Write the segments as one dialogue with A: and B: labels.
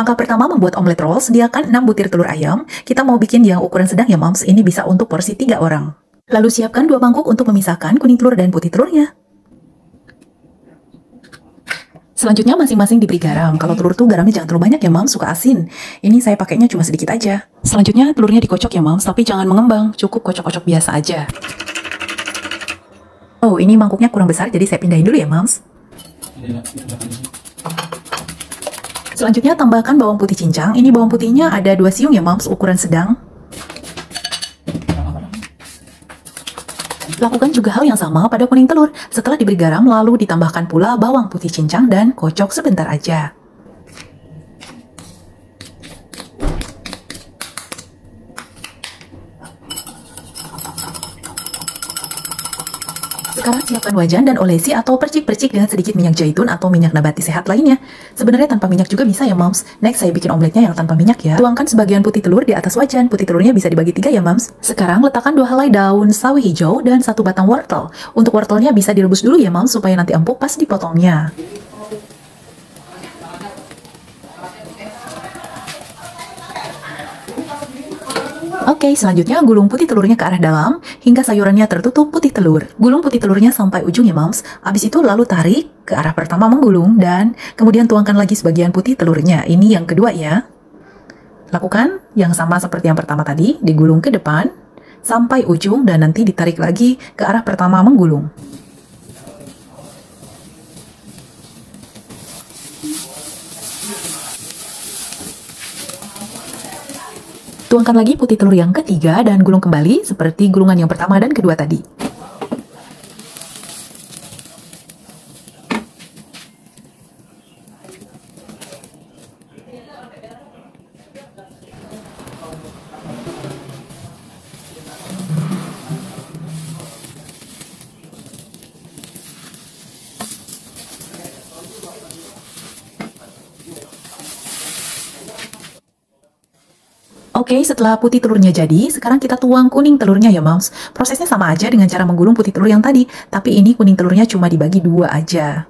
A: Langkah pertama membuat omelet roll, sediakan 6 butir telur ayam. Kita mau bikin yang ukuran sedang ya moms, ini bisa untuk porsi 3 orang. Lalu siapkan 2 mangkuk untuk memisahkan kuning telur dan putih telurnya. Selanjutnya masing-masing diberi garam. Kalau telur tuh garamnya jangan terlalu banyak ya moms, suka asin. Ini saya pakainya cuma sedikit aja. Selanjutnya telurnya dikocok ya moms, tapi jangan mengembang, cukup kocok-kocok biasa aja. Oh, ini mangkuknya kurang besar, jadi saya pindahin dulu ya moms. Selanjutnya tambahkan bawang putih cincang. Ini bawang putihnya ada 2 siung ya moms, ukuran sedang. Lakukan juga hal yang sama pada kuning telur. Setelah diberi garam, lalu ditambahkan pula bawang putih cincang dan kocok sebentar aja. Sekarang siapkan wajan dan olesi atau percik-percik dengan sedikit minyak zaitun atau minyak nabati sehat lainnya. Sebenarnya tanpa minyak juga bisa ya moms. Next saya bikin omeletnya yang tanpa minyak ya. Tuangkan sebagian putih telur di atas wajan. Putih telurnya bisa dibagi 3 ya moms. Sekarang letakkan 2 helai daun sawi hijau dan 1 batang wortel. Untuk wortelnya bisa direbus dulu ya moms supaya nanti empuk pas dipotongnya. Oke, selanjutnya gulung putih telurnya ke arah dalam hingga sayurannya tertutup putih telur. Gulung putih telurnya sampai ujung ya moms. Habis itu lalu tarik ke arah pertama menggulung dan kemudian tuangkan lagi sebagian putih telurnya. Ini yang kedua ya. Lakukan yang sama seperti yang pertama tadi, digulung ke depan sampai ujung dan nanti ditarik lagi ke arah pertama menggulung. Tuangkan lagi putih telur yang ketiga dan gulung kembali seperti gulungan yang pertama dan kedua tadi. Oke, setelah putih telurnya jadi, sekarang kita tuang kuning telurnya ya moms. Prosesnya sama aja dengan cara menggulung putih telur yang tadi, tapi ini kuning telurnya cuma dibagi 2 aja.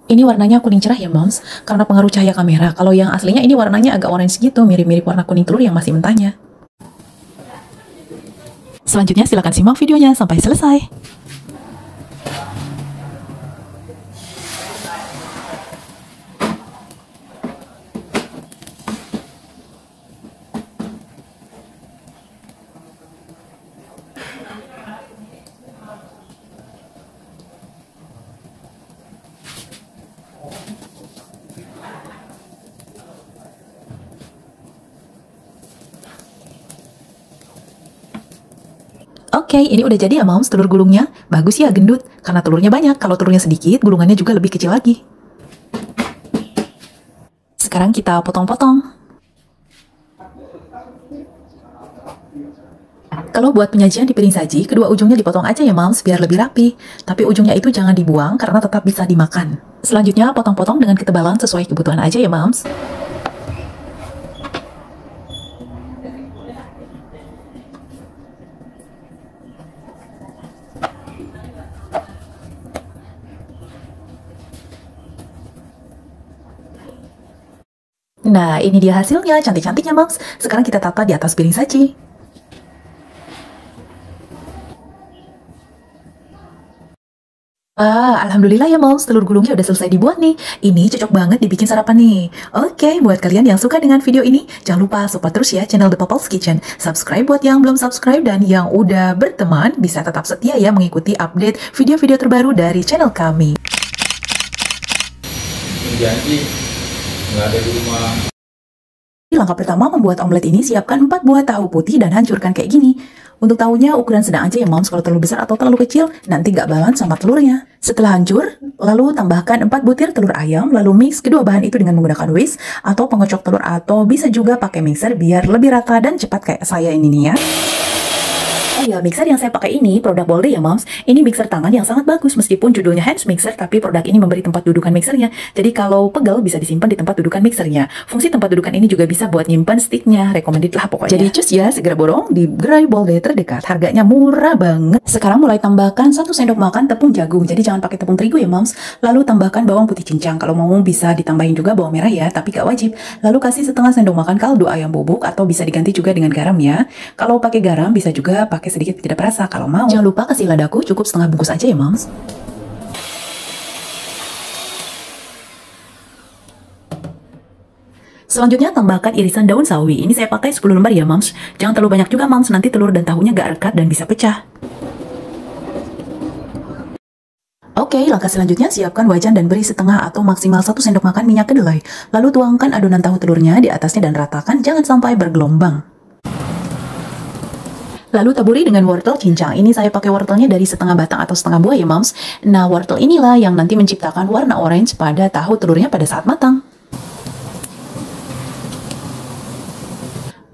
A: Ini warnanya kuning cerah ya moms, karena pengaruh cahaya kamera. Kalau yang aslinya ini warnanya agak orange gitu, mirip-mirip warna kuning telur yang masih mentahnya. Selanjutnya silakan simak videonya sampai selesai. Oke, ini udah jadi ya moms telur gulungnya. Bagus ya gendut, karena telurnya banyak. Kalau telurnya sedikit, gulungannya juga lebih kecil lagi. Sekarang kita potong-potong. Kalau buat penyajian di piring saji, kedua ujungnya dipotong aja ya moms, biar lebih rapi. Tapi ujungnya itu jangan dibuang karena tetap bisa dimakan. Selanjutnya potong-potong dengan ketebalan sesuai kebutuhan aja ya moms. Nah, ini dia hasilnya, cantik-cantiknya moms. Sekarang kita tata di atas piring saji. Alhamdulillah ya moms, telur gulungnya udah selesai dibuat nih. Ini cocok banget dibikin sarapan nih. Oke, buat kalian yang suka dengan video ini, jangan lupa support terus ya channel The Popples Kitchen. Subscribe buat yang belum subscribe dan yang udah berteman, bisa tetap setia ya mengikuti update video-video terbaru dari channel kami.
B: Janji nggak ada di rumah.
A: Langkah pertama membuat omelet ini, siapkan 4 buah tahu putih dan hancurkan kayak gini. Untuk tahunya ukuran sedang aja ya moms, kalau terlalu besar atau terlalu kecil nanti gak balance sama telurnya. Setelah hancur, lalu tambahkan 4 butir telur ayam, lalu mix kedua bahan itu dengan menggunakan whisk atau pengocok telur, atau bisa juga pakai mixer biar lebih rata dan cepat kayak saya ini nih ya. Oh ya, mixer yang saya pakai ini produk Bolde ya moms. Ini mixer tangan yang sangat bagus meskipun judulnya hand mixer, tapi produk ini memberi tempat dudukan mixernya. Jadi kalau pegel bisa disimpan di tempat dudukan mixernya. Fungsi tempat dudukan ini juga bisa buat nyimpan sticknya. Recommended lah pokoknya. Jadi cus ya, segera borong di gerai Bolde terdekat. Harganya murah banget. Sekarang mulai tambahkan 1 sendok makan tepung jagung. Jadi jangan pakai tepung terigu ya moms. Lalu tambahkan bawang putih cincang. Kalau mau bisa ditambahin juga bawang merah ya, tapi gak wajib. Lalu kasih setengah sendok makan kaldu ayam bubuk atau bisa diganti juga dengan garam ya. Kalau pakai garam bisa juga pakai sedikit tidak perasa kalau mau. Jangan lupa kasih ladaku cukup setengah bungkus aja ya moms. Selanjutnya tambahkan irisan daun sawi. Ini saya pakai 10 lembar ya moms. Jangan terlalu banyak juga moms, nanti telur dan tahunya gak rekat dan bisa pecah. Oke, langkah selanjutnya siapkan wajan dan beri setengah atau maksimal 1 sendok makan minyak kedelai. Lalu tuangkan adonan tahu telurnya di atasnya dan ratakan, jangan sampai bergelombang. Lalu taburi dengan wortel cincang. Ini saya pakai wortelnya dari setengah batang atau setengah buah ya moms. Nah, wortel inilah yang nanti menciptakan warna orange pada tahu telurnya pada saat matang.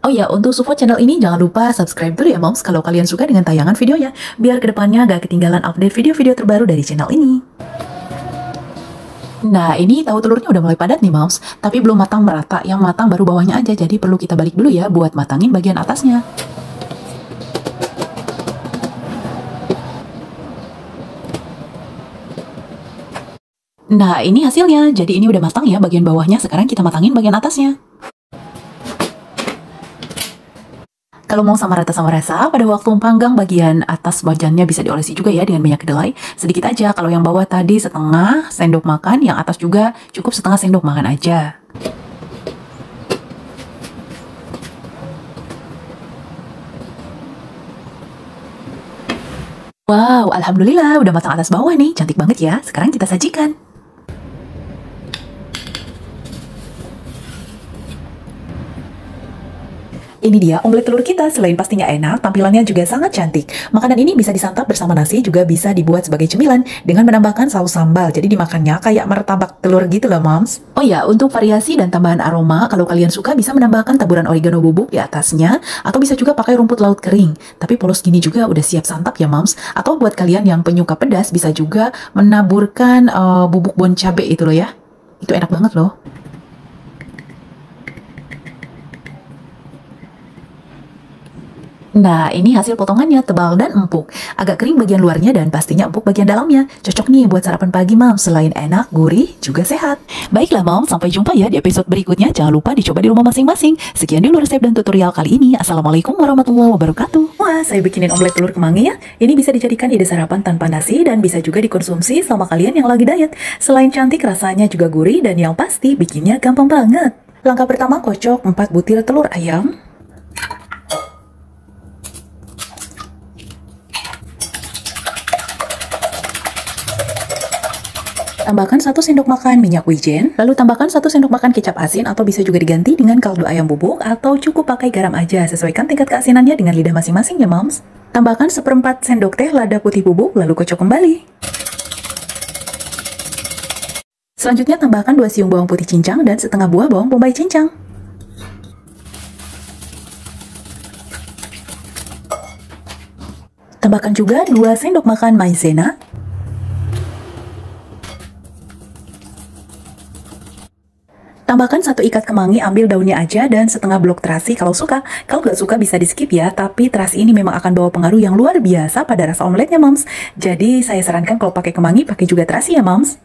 A: Oh ya, untuk support channel ini jangan lupa subscribe dulu ya moms kalau kalian suka dengan tayangan videonya, biar kedepannya gak ketinggalan update video-video terbaru dari channel ini. Nah, ini tahu telurnya udah mulai padat nih moms, tapi belum matang merata, yang matang baru bawahnya aja, jadi perlu kita balik dulu ya buat matangin bagian atasnya. Nah, ini hasilnya. Jadi ini udah matang ya bagian bawahnya. Sekarang kita matangin bagian atasnya. Kalau mau sama rata sama rasa, pada waktu panggang bagian atas wajannya bisa diolesi juga ya dengan minyak kedelai. Sedikit aja, kalau yang bawah tadi setengah sendok makan, yang atas juga cukup setengah sendok makan aja. Wow, alhamdulillah udah matang atas bawah nih. Cantik banget ya. Sekarang kita sajikan. Ini dia omelet telur kita. Selain pastinya enak, tampilannya juga sangat cantik. Makanan ini bisa disantap bersama nasi, juga bisa dibuat sebagai cemilan dengan menambahkan saus sambal. Jadi dimakannya kayak martabak telur gitu loh moms. Oh ya, untuk variasi dan tambahan aroma, kalau kalian suka bisa menambahkan taburan oregano bubuk di atasnya, atau bisa juga pakai rumput laut kering. Tapi polos gini juga udah siap santap ya moms. Atau buat kalian yang penyuka pedas, bisa juga menaburkan bubuk bon cabe itu loh ya. Itu enak banget loh. Nah, ini hasil potongannya, tebal dan empuk. Agak kering bagian luarnya dan pastinya empuk bagian dalamnya. Cocok nih buat sarapan pagi, Mom. Selain enak, gurih, juga sehat. Baiklah, Mom. Sampai jumpa ya di episode berikutnya. Jangan lupa dicoba di rumah masing-masing. Sekian dulu resep dan tutorial kali ini. Assalamualaikum warahmatullahi wabarakatuh. Wah, saya bikinin omelet telur kemangi ya. Ini bisa dijadikan ide sarapan tanpa nasi dan bisa juga dikonsumsi sama kalian yang lagi diet. Selain cantik, rasanya juga gurih dan yang pasti bikinnya gampang banget. Langkah pertama, kocok 4 butir telur ayam. Tambahkan 1 sendok makan minyak wijen, lalu tambahkan 1 sendok makan kecap asin atau bisa juga diganti dengan kaldu ayam bubuk atau cukup pakai garam aja, sesuaikan tingkat keasinannya dengan lidah masing-masing ya moms. Tambahkan 1/4 sendok teh lada putih bubuk, lalu kocok kembali. Selanjutnya tambahkan 2 siung bawang putih cincang dan setengah buah bawang bombay cincang. Tambahkan juga 2 sendok makan maizena. Tambahkan 1 ikat kemangi, ambil daunnya aja dan setengah blok terasi kalau suka. Kalau nggak suka bisa di skip ya, tapi terasi ini memang akan bawa pengaruh yang luar biasa pada rasa omeletnya moms. Jadi saya sarankan kalau pakai kemangi, pakai juga terasi ya moms.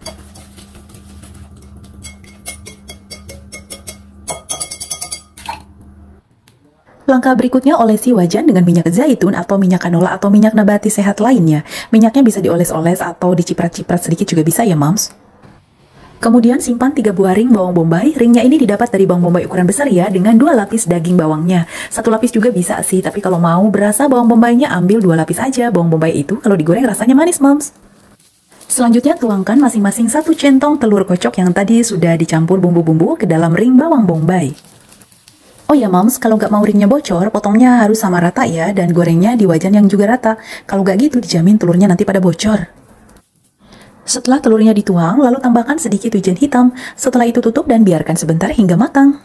A: Langkah berikutnya, olesi wajan dengan minyak zaitun atau minyak canola atau minyak nabati sehat lainnya. Minyaknya bisa dioles-oles atau diciprat-ciprat sedikit juga bisa ya moms. Kemudian simpan 3 buah ring bawang bombay. Ringnya ini didapat dari bawang bombay ukuran besar ya, dengan 2 lapis daging bawangnya. 1 lapis juga bisa sih, tapi kalau mau berasa bawang bombaynya ambil 2 lapis aja. Bawang bombay itu kalau digoreng rasanya manis moms. Selanjutnya tuangkan masing-masing 1 centong telur kocok yang tadi sudah dicampur bumbu-bumbu ke dalam ring bawang bombay. Oh ya moms, kalau nggak mau ringnya bocor, potongnya harus sama rata ya, dan gorengnya di wajan yang juga rata. Kalau nggak gitu dijamin telurnya nanti pada bocor. Setelah telurnya dituang, lalu tambahkan sedikit wijen hitam. Setelah itu tutup dan biarkan sebentar hingga matang.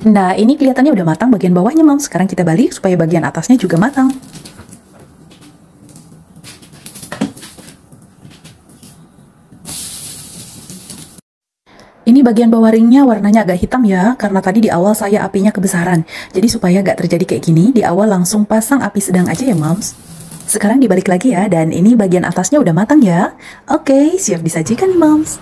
A: Nah, ini kelihatannya udah matang bagian bawahnya, Moms. Sekarang kita balik supaya bagian atasnya juga matang. Ini bagian bawah ringnya warnanya agak hitam ya, karena tadi di awal saya apinya kebesaran. Jadi supaya nggak terjadi kayak gini, di awal langsung pasang api sedang aja ya, Moms. Sekarang dibalik lagi ya, dan ini bagian atasnya udah matang ya. Oke, siap disajikan nih, Moms.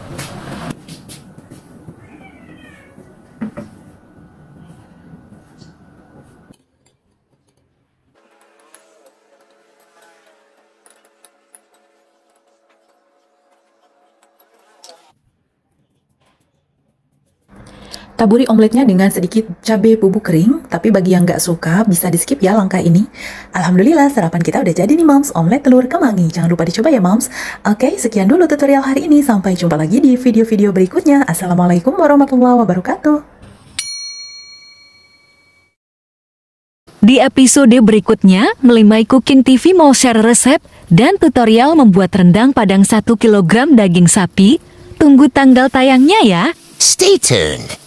A: Taburi omeletnya dengan sedikit cabai bubuk kering, tapi bagi yang nggak suka bisa di skip ya langkah ini. Alhamdulillah sarapan kita udah jadi nih Moms, omelet telur kemangi. Jangan lupa dicoba ya Moms. Oke, sekian dulu tutorial hari ini. Sampai jumpa lagi di video-video berikutnya. Assalamualaikum warahmatullahi wabarakatuh.
C: Di episode berikutnya, Melimai Cooking TV mau share resep dan tutorial membuat rendang padang 1 kg daging sapi. Tunggu tanggal tayangnya ya.
D: Stay tuned.